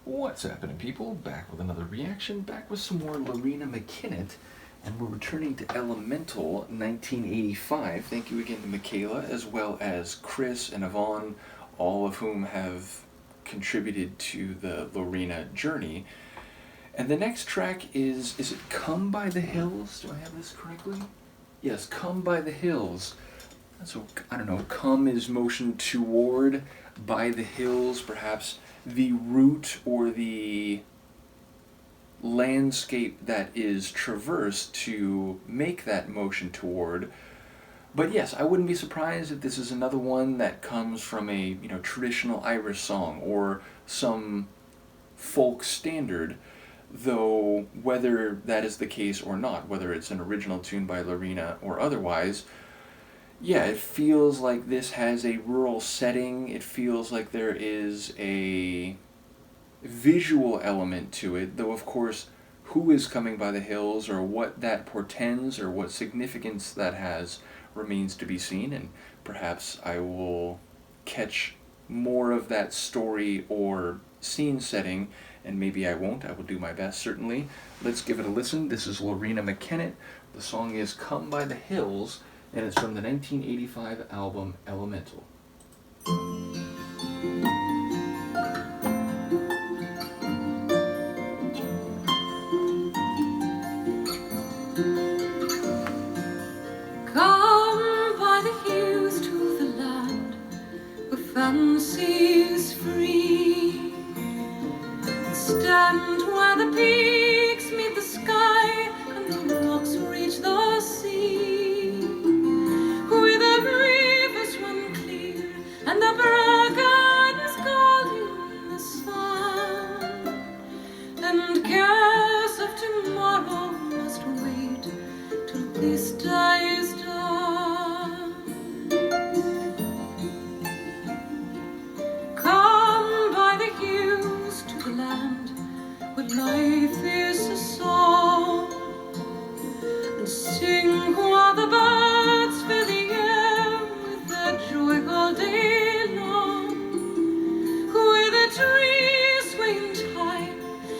What's happening, people? Back with another reaction, back with some more Loreena McKennitt, and we're returning to Elemental 1985. Thank you again to Michaela, as well as Chris and Yvonne, all of whom have contributed to the Loreena journey. And the next track is it Come by the Hills? Do I have this correctly? Yes, Come by the Hills. So, I don't know, come is motion toward, by the hills, perhaps the route or the landscape that is traversed to make that motion toward. But yes, I wouldn't be surprised if this is another one that comes from a traditional Irish song or some folk standard, though whether that is the case or not, whether it's an original tune by Loreena or otherwise, yeah, it feels like this has a rural setting. It feels like there is a visual element to it, though of course who is coming by the hills or what that portends or what significance that has remains to be seen, and perhaps I will catch more of that story or scene setting, and maybe I won't. I will do my best, certainly. Let's give it a listen. This is Loreena McKennitt. The song is Come by the Hills, and it's from the 1985 album Elemental. Come by the hills to the land where fancy is free. Stand where the peaks meet the sky and the rocks reach the sea. Where the rivers run clear and the bracken is gold in the sun. And cares of tomorrow must wait till this day is done. Come by the hills to the land where life is a song, and sing while the birds fill the air with their joy all day long. Where the trees sway in time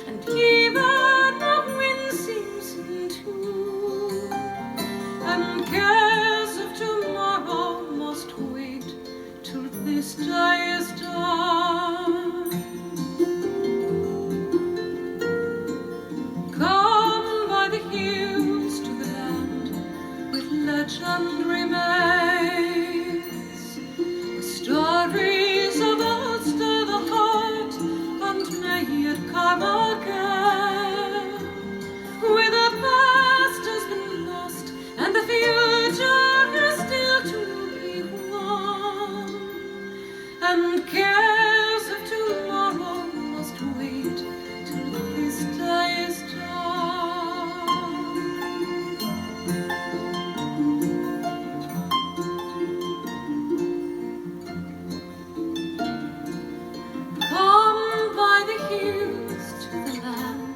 and even the wind sings in tune. And cares of tomorrow must wait till this day is done. Come by the hills to the land where legend remains, where stories of old stir the heart and may it come again, where the past has been lost and the future is still to be won. And cares of tomorrow must wait till this day is done. Come by the hills to the land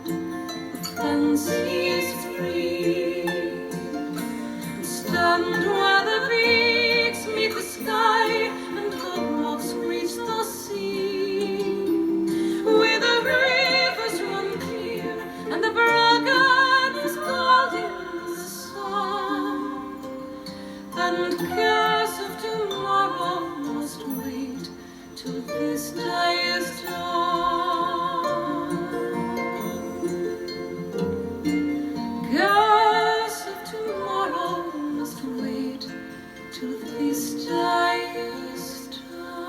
where fancy is free. And stand where the peaks meet the sky and the rocks reach the sea. Where the rivers run clear and the bracken is gold in the sun. And cares of tomorrow must wait till this day is done. Cares of tomorrow must wait till this day is done.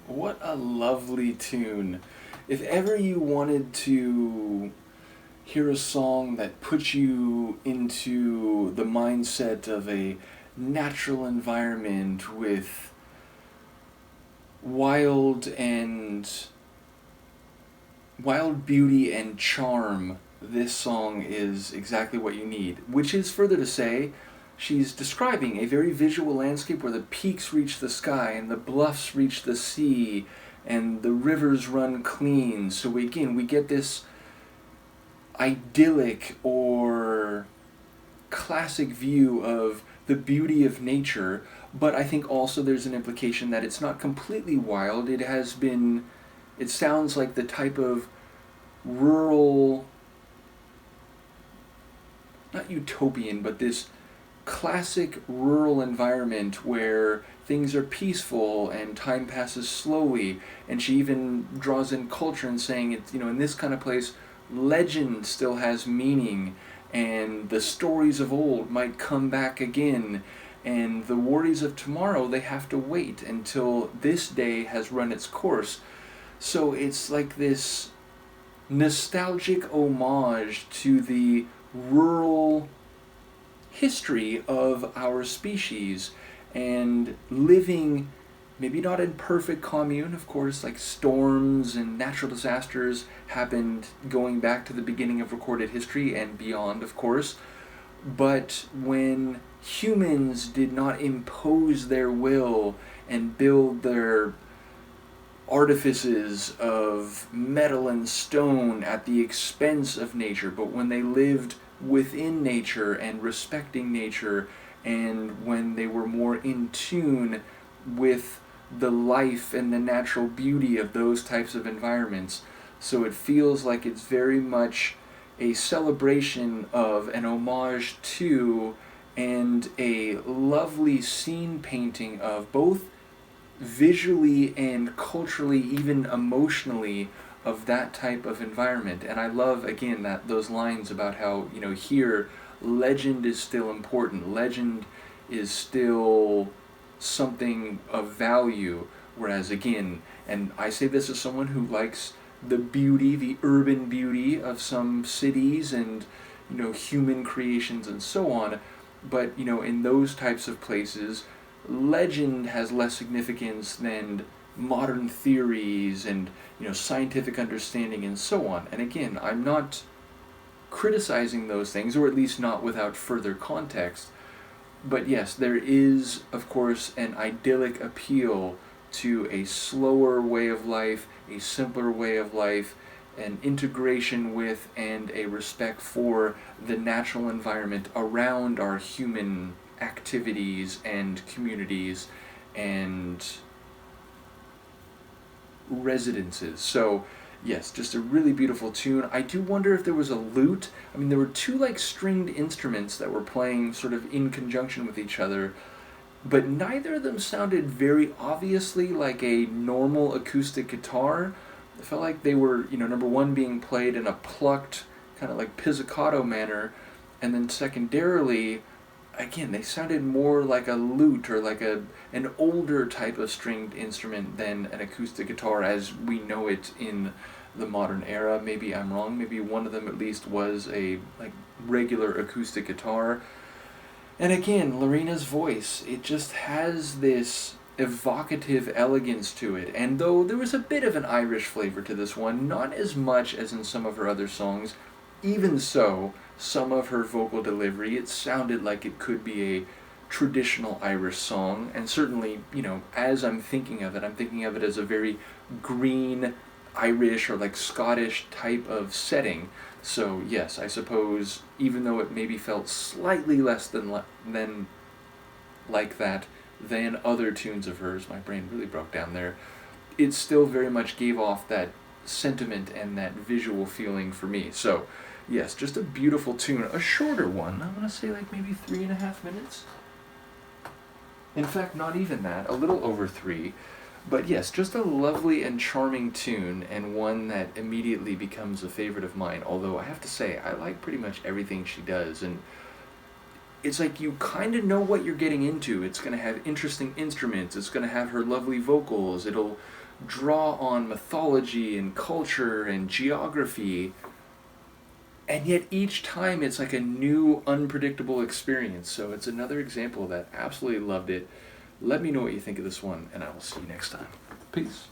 What a lovely tune. If ever you wanted to hear a song that puts you into the mindset of a natural environment with wild beauty and charm, this song is exactly what you need. Which is further to say, she's describing a very visual landscape where the peaks reach the sky and the bluffs reach the sea and the rivers run clean. So again, we get this idyllic or classic view of the beauty of nature, but I think also there's an implication that it's not completely wild. It sounds like the type of rural, not utopian, but this classic rural environment where things are peaceful and time passes slowly. And she even draws in culture and saying, it's, in this kind of place, legend still has meaning, and the stories of old might come back again, and the worries of tomorrow, they have to wait until this day has run its course. So it's like this nostalgic homage to the rural history of our species, and living maybe not in perfect commune. Of course, like storms and natural disasters happened going back to the beginning of recorded history and beyond, of course, but when humans did not impose their will and build their artifices of metal and stone at the expense of nature, but when they lived within nature and respecting nature, and when they were more in tune with the life and the natural beauty of those types of environments. So it feels like it's very much a celebration of, an homage to, and a lovely scene painting of, both visually and culturally, even emotionally, of that type of environment. And I love, again, that those lines about how, here legend is still important, legend is still something of value, whereas again, and I say this as someone who likes the beauty, the urban beauty of some cities and human creations and so on, but in those types of places, legend has less significance than modern theories and scientific understanding and so on. And again, I'm not criticizing those things, or at least not without further context. But yes, there is, of course, an idyllic appeal to a slower way of life, a simpler way of life, an integration with and a respect for the natural environment around our human activities and communities and residences. So yes, just a really beautiful tune. I do wonder if there was a lute. I mean, there were two stringed instruments that were playing sort of in conjunction with each other, but neither of them sounded very obviously like a normal acoustic guitar. I felt like they were, number one, being played in a plucked, kind of like pizzicato manner, and then secondarily, again, they sounded more like a lute or like an older type of stringed instrument than an acoustic guitar as we know it in the modern era. Maybe I'm wrong. Maybe one of them at least was a regular acoustic guitar. And again, Loreena's voice, it just has this evocative elegance to it. And though there was a bit of an Irish flavor to this one, not as much as in some of her other songs, even so, some of her vocal delivery, it sounded like it could be a traditional Irish song. And certainly, as I'm thinking of it as a very green Irish or Scottish type of setting. So yes, I suppose, even though it maybe felt slightly less than like that than other tunes of hers, my brain really broke down there, it still very much gave off that sentiment and that visual feeling for me. So yes, just a beautiful tune, a shorter one. I want to say maybe 3.5 minutes. In fact, not even that, a little over 3. But yes, just a lovely and charming tune, and one that immediately becomes a favorite of mine. Although I have to say, I like pretty much everything she does, and it's like you kind of know what you're getting into. It's going to have interesting instruments, it's going to have her lovely vocals, it'll draw on mythology and culture and geography, and yet each time it's like a new, unpredictable experience. So it's another example that absolutely loved it. Let me know what you think of this one, and I will see you next time. Peace.